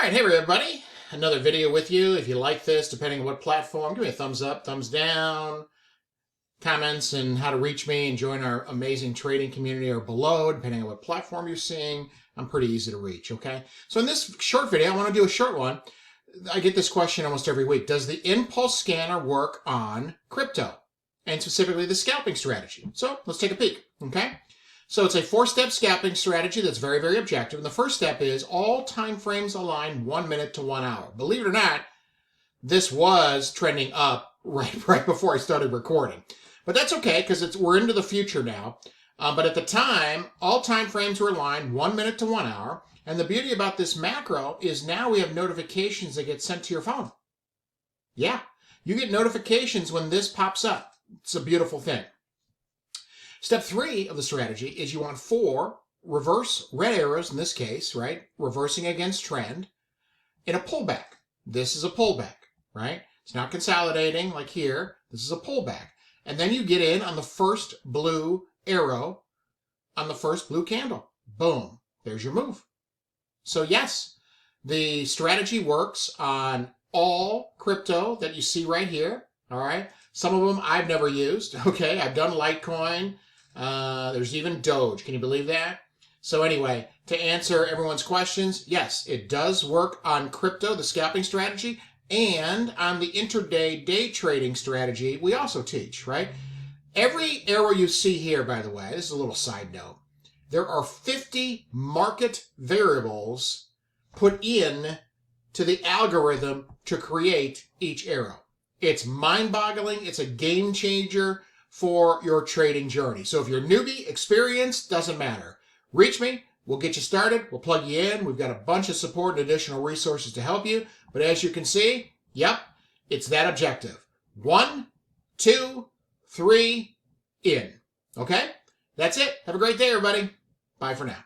right, hey everybody. Another video with you. If you like this, depending on what platform, give me a thumbs up, thumbs down. Comments and how to reach me and join our amazing trading community are below, depending on what platform you're seeing. I'm pretty easy to reach, okay? So in this short video, I want to do a short one. I get this question almost every week. Does the impulse scanner work on crypto? And specifically the scalping strategy. So let's take a peek, okay? So it's a 4-step scalping strategy that's very, very objective. And the first step is all time frames align 1 minute to 1 hour. Believe it or not, this was trending up right before I started recording. But that's okay because we're into the future now. But at the time, all time frames were aligned 1 minute to 1 hour. And the beauty about this macro is now we have notifications that get sent to your phone. Yeah, you get notifications when this pops up. It's a beautiful thing. Step 3 of the strategy is you want 4 reverse red arrows, in this case, right? Reversing against trend in a pullback. This is a pullback, right? It's not consolidating like here. This is a pullback. And then you get in on the first blue arrow on the first blue candle. Boom. There's your move. So yes, the strategy works on all crypto that you see right here. All right. Some of them I've never used. Okay. I've done Litecoin. There's even Doge. Can you believe that? So anyway, to answer everyone's questions, yes, it does work on crypto, the scalping strategy, and on the intraday day trading strategy, we also teach, right? Every arrow you see here, by the way, this is a little side note, there are 50 market variables put in to the algorithm to create each arrow. It's mind-boggling. It's a game changer for your trading journey. So if you're newbie, experienced, doesn't matter. Reach me. We'll get you started. We'll plug you in. We've got a bunch of support and additional resources to help you. But as you can see, yep, it's that objective. 1, 2, 3, in. Okay? That's it. Have a great day, everybody. Bye for now.